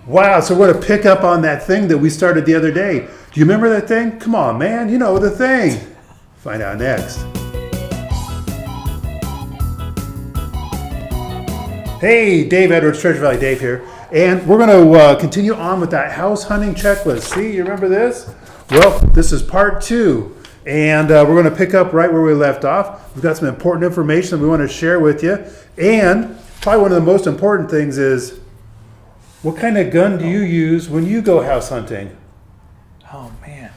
Wow, so we're going to pick up on that thing that we started the other day. Do you remember that thing? Come on, man, you know the thing. Find out next. Hey, Dave Edwards, Treasure Valley Dave here. And we're going to continue on with that house hunting checklist. See, you remember this? Well, this is part 2. And we're going to pick up right where we left off. We've got some important information that we want to share with you. And probably one of the most important things is, what kind of gun do you use when you go house hunting? Oh man,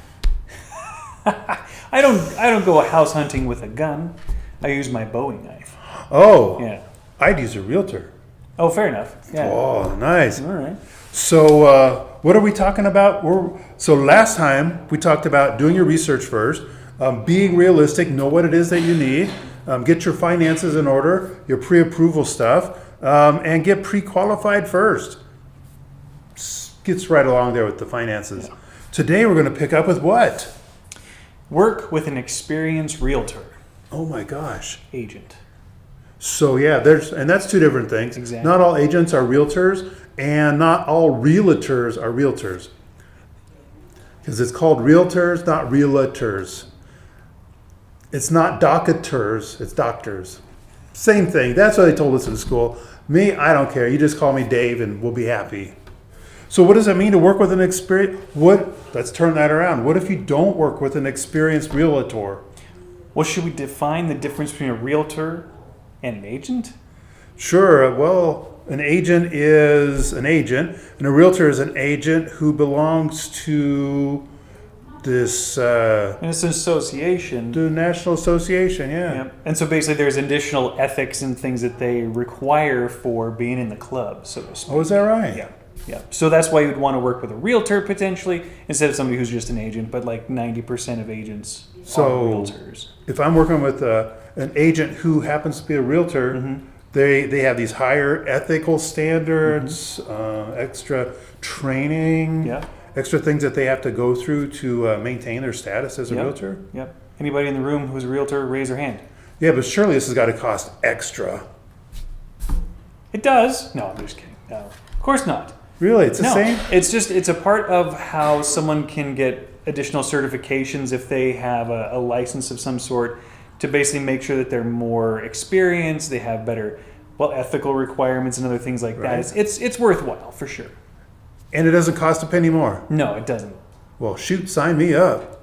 I don't go house hunting with a gun. I use my Bowie knife. Oh, Yeah. I'd use a Realtor. Oh, fair enough. Yeah. Oh, nice. All right. So what are we talking about? So last time we talked about doing your research first, being realistic, know what it is that you need, get your finances in order, your pre-approval stuff, and get pre-qualified first. Gets right along there with the finances. Yeah. Today we're going to pick up with what? Work with an experienced realtor. Oh my gosh. Agent. So yeah, and that's two different things. Exactly. Not all agents are realtors, and not all realtors are realtors. Because it's called realtors, not realtors. It's not doctors, it's doctors. Same thing. That's what they told us in school. Me, I don't care. You just call me Dave and we'll be happy. So what does it mean to work with an experienced? Let's turn that around. What if you don't work with an experienced realtor? Well, should we define the difference between a realtor and an agent? Sure. Well, an agent is an agent, and a realtor is an agent who belongs to this... and it's an association. The National Association, yeah. Yep. And so basically there's additional ethics and things that they require for being in the club, so to speak. Oh, is that right? Yeah. Yeah. So that's why you'd want to work with a realtor potentially instead of somebody who's just an agent, but like 90% of agents are realtors. If I'm working with an agent who happens to be a realtor, Mm-hmm. they have these higher ethical standards, extra training, Yeah. extra things that they have to go through to maintain their status as a Yep. realtor. Yep. Anybody in the room who's a realtor, raise their hand. Yeah, but surely this has got to cost extra. It does. No, I'm just kidding. No, of course not. Really? It's the same? It's a part of how someone can get additional certifications if they have a license of some sort to basically make sure that they're more experienced, they have better, ethical requirements and other things like Right. that. It's worthwhile for sure. And it doesn't cost a penny more. No, it doesn't. Well, shoot, sign me up.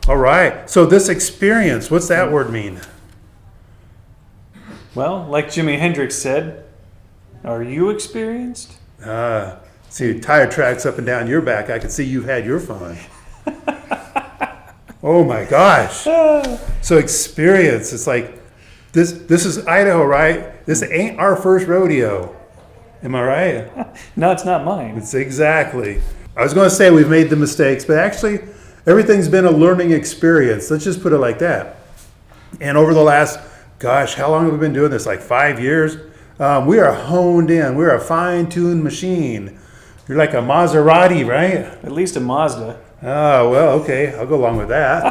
All right. So this experience, what's that word mean? Well, like Jimi Hendrix said, are you experienced? See tire tracks up and down your back. I can see you've had your fun. Oh my gosh. So experience. It's like this is Idaho, right? This ain't our first rodeo. Am I right? No, it's not mine. It's exactly. I was going to say we've made the mistakes, but actually everything's been a learning experience. Let's just put it like that. And over the last, how long have we been doing this? Like 5 years? We are honed in. We're a fine-tuned machine. You're like a Maserati, right? At least a Mazda. Oh, well, okay. I'll go along with that.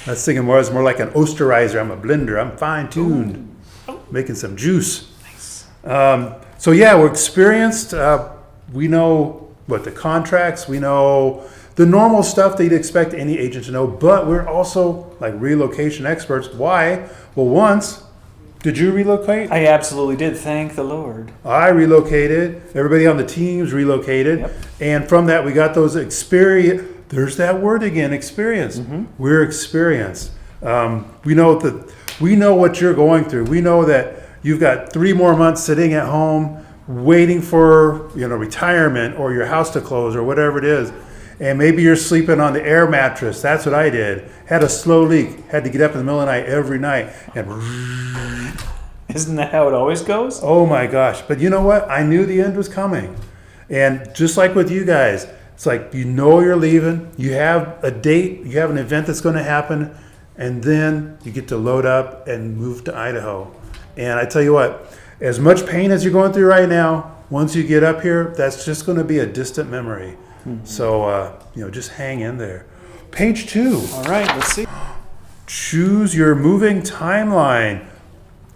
I was thinking it's more like an Osterizer. I'm a blender. I'm fine-tuned. Making some juice. Nice. So, yeah, we're experienced. We know what the contracts. We know the normal stuff that you'd expect any agent to know. But we're also like relocation experts. Why? Well, once... Did you relocate? I absolutely did. Thank the Lord. I relocated. Everybody on the teams relocated. Yep. And from that, we got those experience. There's that word again, experience. Mm-hmm. We're experienced. We know what you're going through. We know that you've got 3 more months sitting at home waiting for retirement or your house to close or whatever it is. And maybe you're sleeping on the air mattress. That's what I did. Had a slow leak. Had to get up in the middle of the night every night. And isn't that how it always goes? Oh my gosh. But you know what? I knew the end was coming. And just like with you guys, it's like you're leaving. You have a date. You have an event that's going to happen. And then you get to load up and move to Idaho. And I tell you what, as much pain as you're going through right now, once you get up here, that's just going to be a distant memory. Mm-hmm. So, just hang in there. Page 2. All right, let's see. Choose your moving timeline.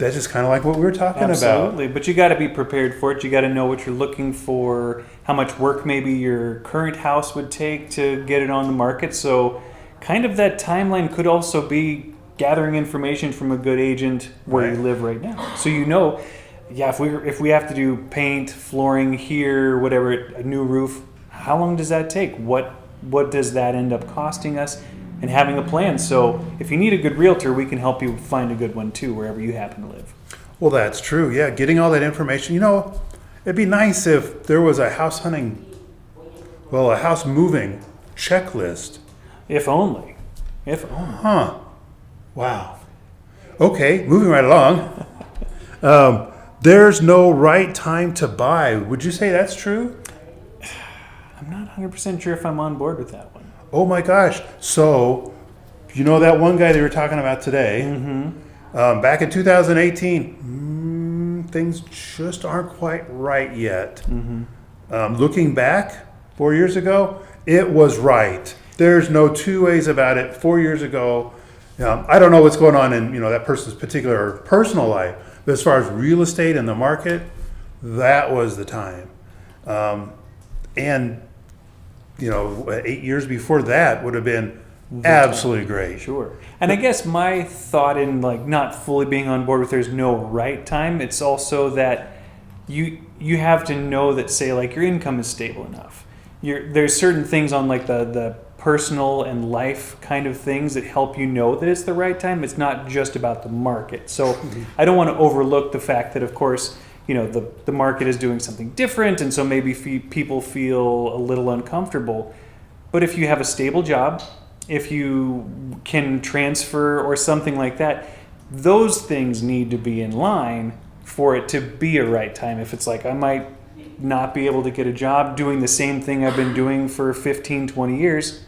That's just kind of like what we were talking about. Absolutely, but you got to be prepared for it. You got to know what you're looking for, how much work maybe your current house would take to get it on the market. So kind of that timeline could also be gathering information from a good agent where you live right now. So if we have to do paint, flooring here, whatever, a new roof, how long does that take? What does that end up costing us? And having a plan. So if you need a good realtor, we can help you find a good one too, wherever you happen to live. Well, that's true. Yeah, getting all that information. It'd be nice if there was a house moving checklist. If only. If only. Huh. Wow. Okay, moving right along. There's no right time to buy. Would you say that's true? I'm not 100% sure if I'm on board with that one. Oh my gosh. So, that one guy they were talking about today, back in 2018, things just aren't quite right yet. Looking back 4 years ago, it was right. There's no two ways about it. 4 years ago, I don't know what's going on in that person's particular personal life, but as far as real estate and the market, that was the time. And 8 years before that would have been absolutely great. Sure. And I guess my thought in not fully being on board with there's no right time, it's also that you have to know that, say, your income is stable enough. There's certain things on the personal and life kind of things that help you know that it's the right time. It's not just about the market. So I don't want to overlook the fact that, of course, the market is doing something different, and so maybe people feel a little uncomfortable. But if you have a stable job, if you can transfer or something like that, those things need to be in line for it to be a right time. If it's I might not be able to get a job doing the same thing I've been doing for 15, 20 years,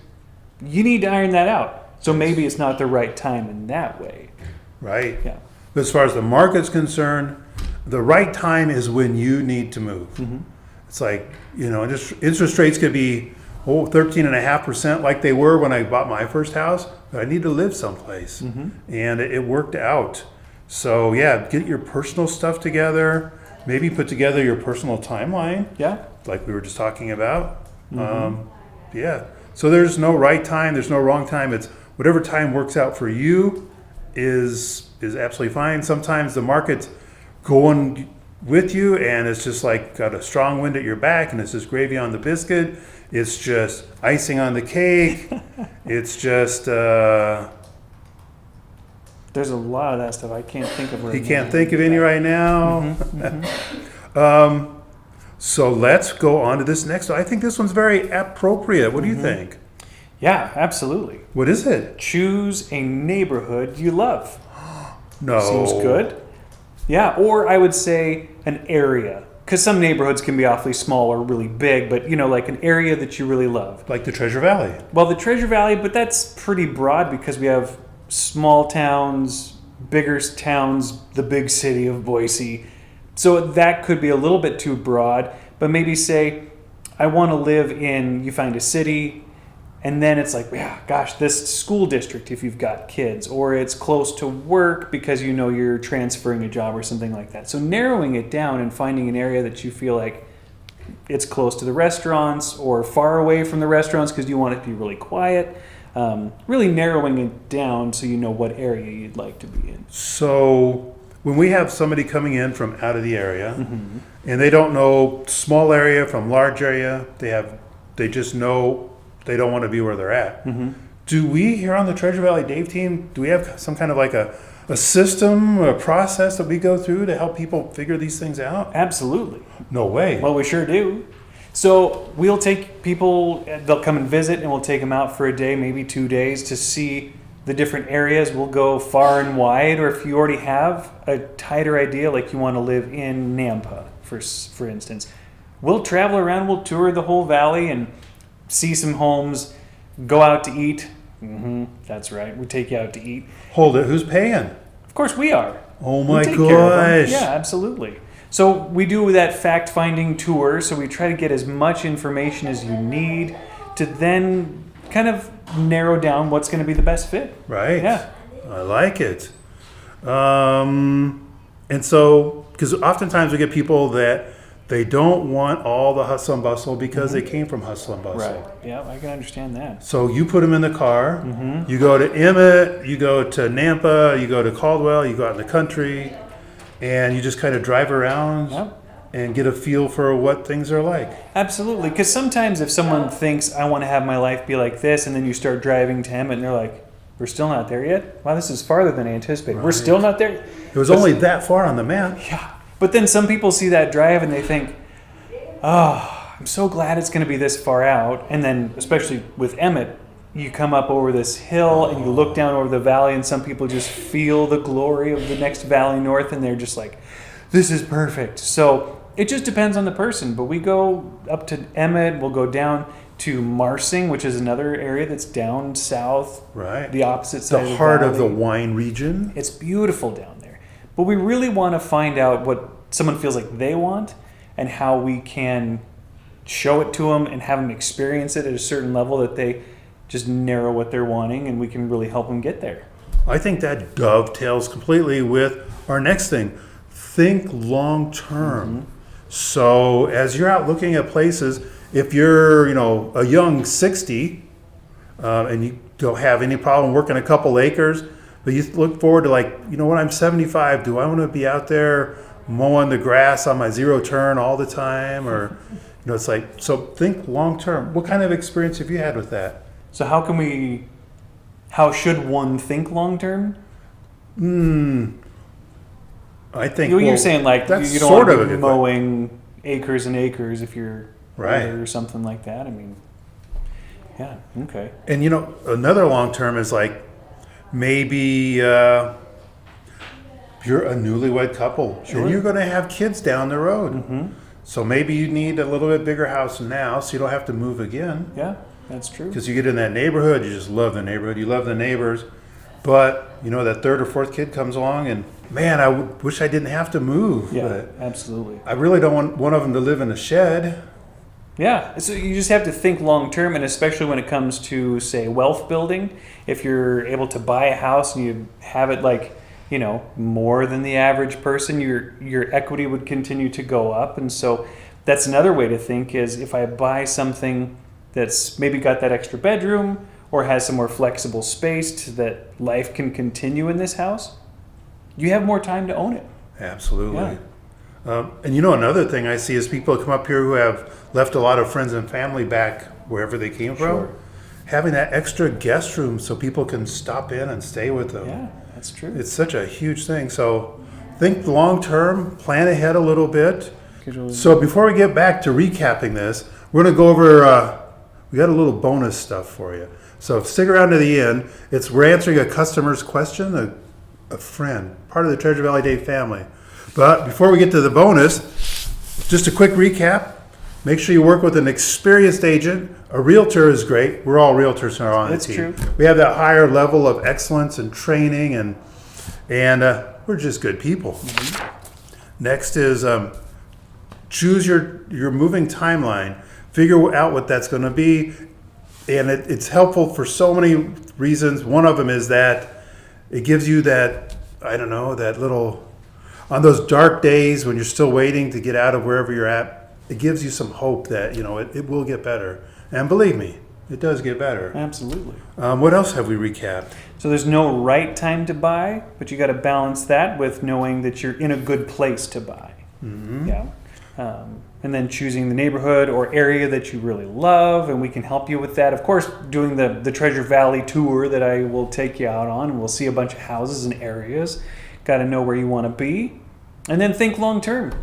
you need to iron that out. So maybe it's not the right time in that way. Right. Yeah. But as far as the market's concerned, the right time is when you need to move. It's interest rates could be 13.5% like they were when I bought my first house, but I need to live someplace. And it worked out. So yeah, get your personal stuff together, maybe put together your personal timeline. Yeah. Like we were just talking about. Yeah. So there's no right time, there's no wrong time. It's whatever time works out for you is absolutely fine. Sometimes the market's going with you and it's just got a strong wind at your back and it's just gravy on the biscuit. It's just icing on the cake. It's just there's a lot of that stuff I can't think of right now. You can't think of any right now. So let's go on to this next one. I think this one's very appropriate. What do you think? Yeah, absolutely. What is it? Choose a neighborhood you love. No. Seems good. Yeah, or I would say an area. Because some neighborhoods can be awfully small or really big, but an area that you really love. Like the Treasure Valley. Well, the Treasure Valley, but that's pretty broad because we have small towns, bigger towns, the big city of Boise. So that could be a little bit too broad, but maybe say, I want to live in, you find a city, and then it's this school district if you've got kids, or it's close to work because you're transferring a job or something like that. So narrowing it down and finding an area that you feel like it's close to the restaurants or far away from the restaurants because you want it to be really quiet. Really narrowing it down so you know what area you'd like to be in. So when we have somebody coming in from out of the area and they don't know small area from large area, they just know they don't want to be where they're at. Do we here on the Treasure Valley Dave team, do we have some kind of a system, a process that we go through to help people figure these things out? Absolutely. No way. Well, we sure do. So we'll take people, they'll come and visit, and we'll take them out for a day, maybe 2 days, to see the different areas. We'll go far and wide, or if you already have a tighter idea, like you want to live in Nampa, for instance, we'll travel around, we'll tour the whole valley and see some homes, go out to eat. That's right, we take you out to eat. Hold it, who's paying? Of course we are. Oh my We take care of them. gosh. Yeah, absolutely. So we do that fact-finding tour, so we try to get as much information as you need to then kind of narrow down what's going to be the best fit. Right. Yeah. I like it. And so, because oftentimes we get people that they don't want all the hustle and bustle because they came from hustle and bustle. Right. Yeah, I can understand that. So you put them in the car, you go to Emmett, you go to Nampa, you go to Caldwell, you go out in the country, and you just kind of drive around Yep. and get a feel for what things are like. Absolutely. Because sometimes if someone thinks, I want to have my life be like this, and then you start driving to Emmett and they're like, we're still not there yet? Wow, this is farther than I anticipated. We're still not there? It was only that far on the map. Yeah. But then some people see that drive and they think, oh, I'm so glad it's going to be this far out. And then, especially with Emmett, you come up over this hill and you look down over the valley, and some people just feel the glory of the next valley north, and they're just like, this is perfect. So it just depends on the person. But we go up to Emmett, we'll go down to Marsing, which is another area that's down south, Right. the opposite side of The the heart of the valley. wine region. It's beautiful down there. But we really want to find out what someone feels like they want and how we can show it to them and have them experience it at a certain level that they just narrow what they're wanting, and we can really help them get there. I think that dovetails completely with our next thing. Think long term. So as you're out looking at places, if you're, a young 60, and you don't have any problem working a couple acres, but you look forward to when I'm 75, do I want to be out there mowing the grass on my zero turn all the time? Or, it's like, so think long term. What kind of experience have you had with that? So how should one think long term? I think You're saying that's you don't sort want of to a be good mowing acres and acres if you're Right. older or something like that. I mean, yeah, okay. And another long term is maybe you're a newlywed couple and you're going to have kids down the road. So maybe you need a little bit bigger house now so you don't have to move again. Yeah, that's true. Because you get in that neighborhood, you just love the neighborhood, you love the neighbors. But, that third or fourth kid comes along and, man, I wish I didn't have to move. Yeah, But absolutely. I really don't want one of them to live in a shed. Yeah, so you just have to think long term, and especially when it comes to, say, wealth building. If you're able to buy a house and you have it more than the average person, your equity would continue to go up. And so that's another way to think is if I buy something that's maybe got that extra bedroom or has some more flexible space so that life can continue in this house, you have more time to own it. Absolutely. Yeah. And another thing I see is people come up here who have left a lot of friends and family back wherever they came Sure. from. Having that extra guest room so people can stop in and stay with them. Yeah, that's true. It's such a huge thing. So think long term, plan ahead a little bit. So before we get back to recapping this, we're going to go over, we got a little bonus stuff for you. So stick around to the end. We're answering a customer's question, a friend, part of the Treasure Valley Dave family. But before we get to the bonus, just a quick recap. Make sure you work with an experienced agent. A realtor is great. We're all realtors on the That's team. true. We have that higher level of excellence and training, and we're just good people. Next is choose your moving timeline. Figure out what that's going to be, and it's helpful for so many reasons. One of them is that it gives you that little. On those dark days when you're still waiting to get out of wherever you're at, it gives you some hope that, it will get better. And believe me, it does get better. Absolutely. What else have we recapped? So there's no right time to buy, but you got to balance that with knowing that you're in a good place to buy. Yeah. And then choosing the neighborhood or area that you really love, and we can help you with that. Of course, doing the Treasure Valley tour that I will take you out on, and we'll see a bunch of houses and areas. Got to know where you want to be, and then think long term.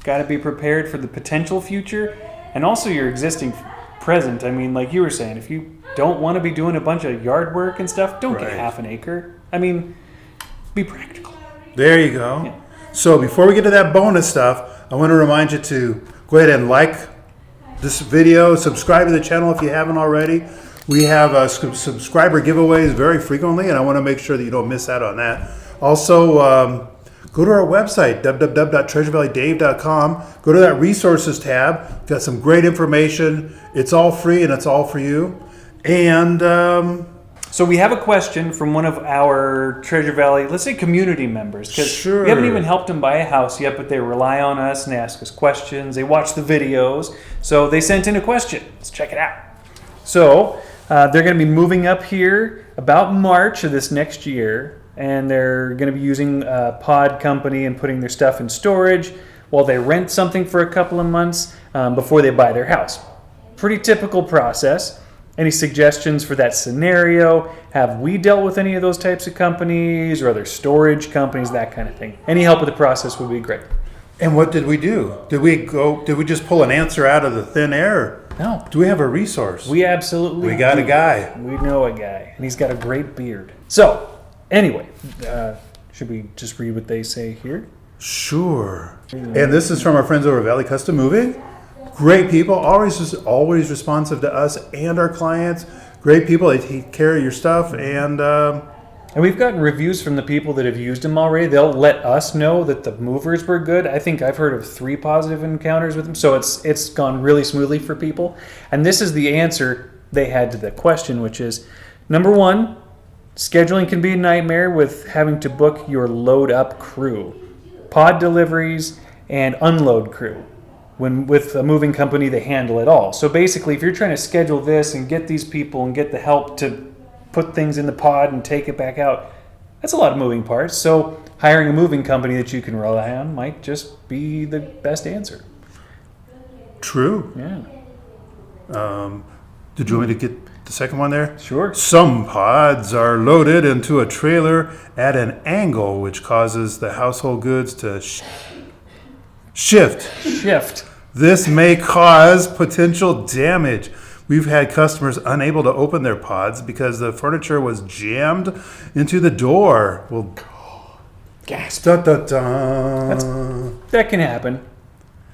Got to be prepared for the potential future and also your existing present. I mean, like you were saying, if you don't want to be doing a bunch of yard work and stuff, don't get Right. half an acre. I mean, be practical. There you go. Yeah. So before we get to that bonus stuff, I want to remind you to go ahead and like this video, subscribe to the channel if you haven't already. We have subscriber giveaways very frequently, and I want to make sure that you don't miss out on that. Also, go to our website, www.treasurevalleydave.com. Go to that resources tab. We've got some great information. It's all free and it's all for you. And So we have a question from one of our Treasure Valley, let's say community members, because Sure. we haven't even helped them buy a house yet, but they rely on us and they ask us questions. They watch the videos. So they sent in a question. Let's check it out. So they're going to be moving up here about March of this next year, and they're going to be using a pod company and putting their stuff in storage while they rent something for a couple of months before they buy their house. Pretty typical process. Any suggestions for that scenario? Have we dealt with any of those types of companies or other storage companies, that kind of thing? Any help with the process would be great. And what did we do? Did we just pull an answer out of the thin air? No. Do we have a resource? We absolutely We got do. a guy. We know a guy, and he's got a great beard. So, anyway, should we just read what they say here? Sure. And this is from our friends over at Valley Custom Moving. Great people, always responsive to us and our clients. Great people, they take care of your stuff, and we've gotten reviews from the people that have used them already. They'll let us know that the movers were good. I think I've heard of 3 positive encounters with them, so it's gone really smoothly for people. And this is the answer they had to the question, which is, number 1, scheduling can be a nightmare with having to book your load up crew, pod deliveries, and unload crew. When with a moving company, they handle it all. So basically, if you're trying to schedule this and get these people and get the help to put things in the pod and take it back out, that's a lot of moving parts. So hiring a moving company that you can rely on might just be the best answer. true. Yeah. Did you want me to get the second one there? Sure. Some pods are loaded into a trailer at an angle, which causes the household goods to shift. This may cause potential damage. We've had customers unable to open their pods because the furniture was jammed into the door. Well, Gasp. da, da, da. That can happen.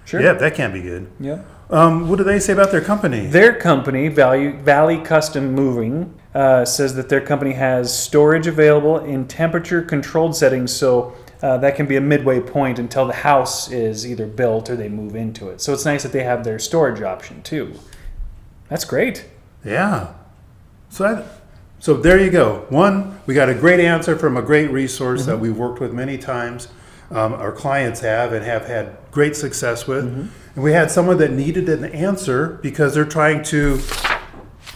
Sure. Yeah, that can't be good. Yeah. What do they say about their company? Their company, Valley Custom Moving, says that their company has storage available in temperature-controlled settings, so that can be a midway point until the house is either built or they move into it. So it's nice that they have their storage option, too. That's great. Yeah. So there you go. One, we got a great answer from a great resource that we've worked with many times. Our clients have and have had great success with. And we had someone that needed an answer because they're trying to,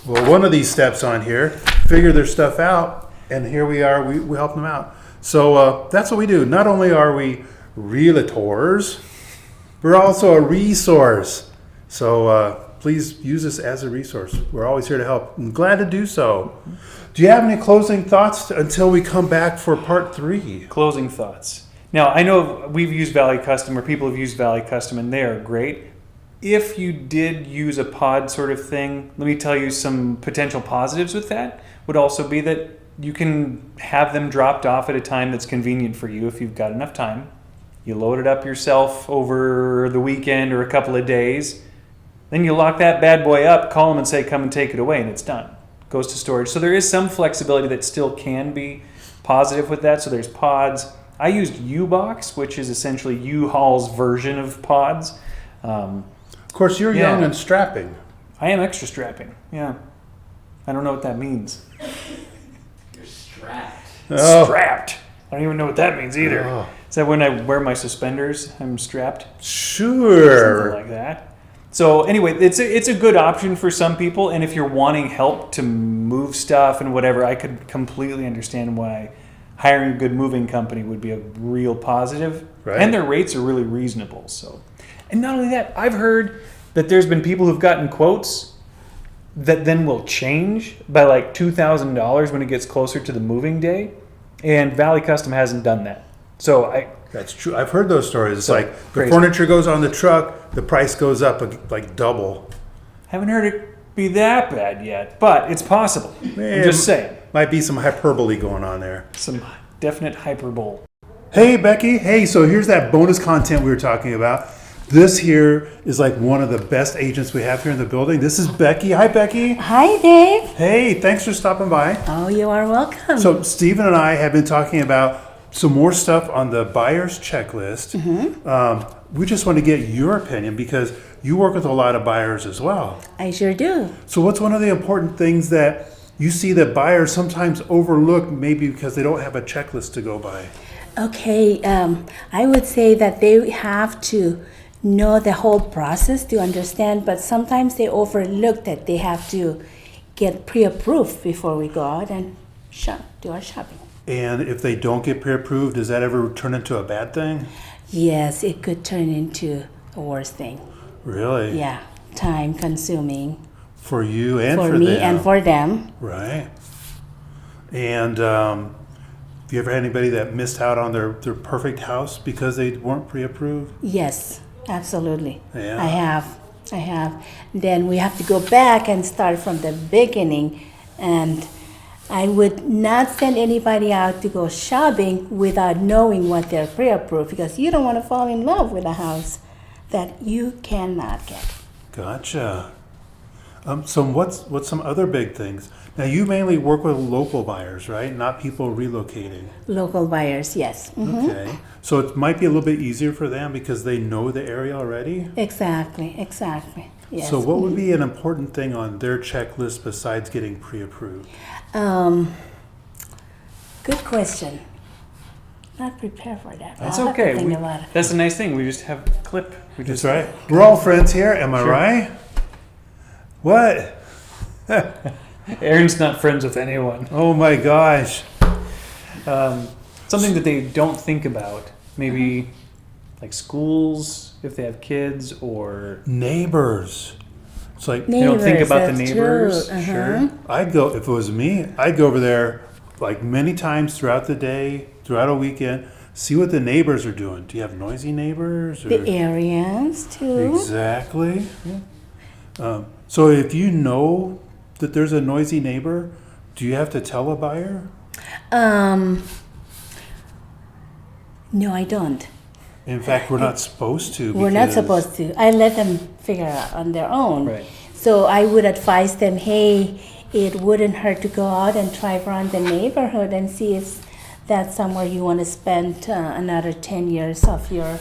well, one of these steps on here, figure their stuff out. And here we are, we help them out. So that's what we do. Not only are we realtors, we're also a resource. So please use us as a resource. We're always here to help. I'm glad to do so. Do you have any closing thoughts until we come back for part 3? Closing thoughts. Now, I know we've used Valley Custom, or people have used Valley Custom, and they are great. If you did use a pod sort of thing, let me tell you some potential positives with that. Would also be that you can have them dropped off at a time that's convenient for you if you've got enough time. You load it up yourself over the weekend or a couple of days. Then you lock that bad boy up, call them and say, come and take it away, and it's done. Goes to storage. So there is some flexibility that still can be positive with that. So there's pods. I used U-Box, which is essentially U-Haul's version of pods. Of course, you're young and strapping. I am extra strapping, yeah. I don't know what that means. You're strapped. Oh. Strapped. I don't even know what that means either. Oh. Is that when I wear my suspenders, I'm strapped? Sure. Something like that. So anyway, it's a good option for some people, and if you're wanting help to move stuff and whatever, I could completely understand why hiring a good moving company would be a real positive. Right. And their rates are really reasonable. So, and not only that, I've heard that there's been people who've gotten quotes that then will change by like $2,000 when it gets closer to the moving day, and Valley Custom hasn't done that. So That's true. I've heard those stories. It's So, like the crazy. furniture goes on the truck, the price goes up like double. haven't heard it be that bad yet, but it's possible. I'm just saying. Might be some hyperbole going on there. Some definite hyperbole. Hey, Becky. Hey, so here's that bonus content we were talking about. This here is like one of the best agents we have here in the building. This is Becky. Hi, Becky. Hi, Dave. Hey, thanks for stopping by. Oh, you are welcome. So Stephen and I have been talking about some more stuff on the buyer's checklist. We just want to get your opinion because you work with a lot of buyers as well. I sure do. So what's one of the important things that you see that buyers sometimes overlook maybe because they don't have a checklist to go by. Okay, I would say that they have to know the whole process to understand, but sometimes they overlook that they have to get pre-approved before we go out and do our shopping. And if they don't get pre-approved, does that ever turn into a bad thing? Yes, it could turn into a worse thing. Really? Yeah, time consuming For you and for for me them. and for them. Right. And have you ever had anybody that missed out on their perfect house because they weren't pre-approved? Yes, absolutely. Yeah. I have. Then we have to go back and start from the beginning. And I would not send anybody out to go shopping without knowing what they're pre-approved, because you don't want to fall in love with a house that you cannot get. Gotcha. So what's some other big things? Now you mainly work with local buyers, right? Not people relocating. Local buyers, yes. Mhm. Okay. So it might be a little bit easier for them because they know the area already. Exactly. Yes. So what would be an important thing on their checklist besides getting pre-approved? Good question. Not prepared for that. That's I'll have to okay. think about it. That's the nice thing. We just have a clip. We That's just right. We're all friends here, am I Sure. right? What? Aaron's not friends with anyone. Oh my gosh. Something that they don't think about, maybe like schools if they have kids, or Neighbors. It's like they don't think about the that's neighbors. true. Uh-huh. Sure. I'd go, if it was me, I'd go over there like many times throughout the day, throughout a weekend, see what the neighbors are doing. Do you have noisy neighbors? Or? The areas too. Exactly. So if you know that there's a noisy neighbor, do you have to tell a buyer? No, I don't. In fact, we're not supposed to. We're not because- supposed to. I let them figure out on their own. Right. So I would advise them, hey, it wouldn't hurt to go out and drive around the neighborhood and see if that's somewhere you want to spend another 10 years of your.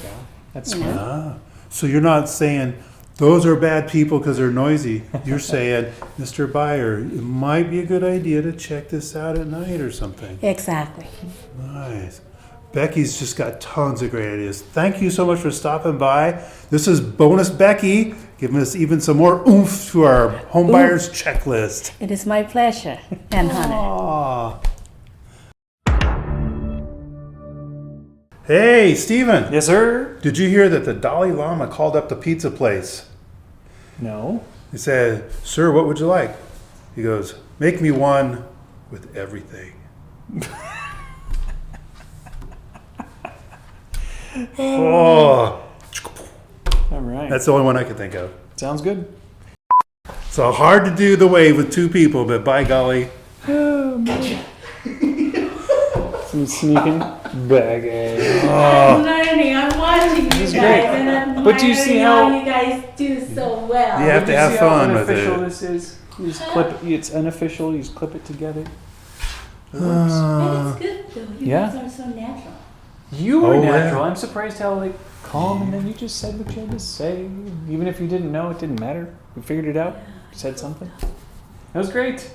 That's You know? smart. So you're not saying those are bad people because they're noisy. You're saying, Mr. Buyer, it might be a good idea to check this out at night or something. Exactly. Nice. Becky's just got tons of great ideas. Thank you so much for stopping by. This is Bonus Becky, giving us even some more oomph to our home buyers checklist. It is my pleasure and honor. Aw. Hey, Steven. Yes, sir. Did you hear that the Dalai Lama called up the pizza place? No. He said, "Sir, what would you like?" He goes, "Make me one with everything." Oh, All right. that's the only one I could think of. Sounds good. So hard to do the wave with two people, but by golly. Some sneaking baggage. I'm learning. I'm watching you guys, is great. and I'm But do you see admiring how- you guys do so well? You have to have fun with unofficial it. this is? You just clip. It's unofficial. You just clip it together. It works. But it's good though. You yeah. guys are so natural. You were Oh, yeah. natural. I'm surprised how like calm, and then you just said what you had to say. Even if you didn't know, it didn't matter. You figured it out. You said something. That was great.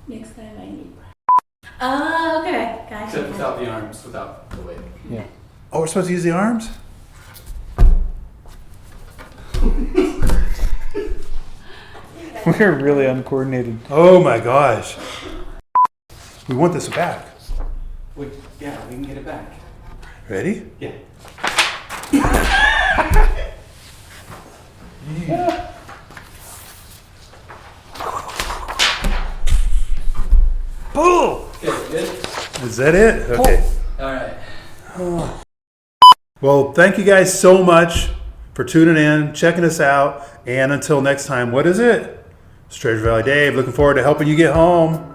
Next time I need. Oh, okay. Except Gotcha. without the arms, without the weight. Yeah. Oh, we're supposed to use the arms? We're really uncoordinated. Oh my gosh. We want this back. Wait, yeah, we can get it back. Ready? Yeah. Pull! Good, good. Is that it? Okay. All right. Well, thank you guys so much for tuning in, checking us out, and until next time, what is it? It's Treasure Valley Dave, looking forward to helping you get home.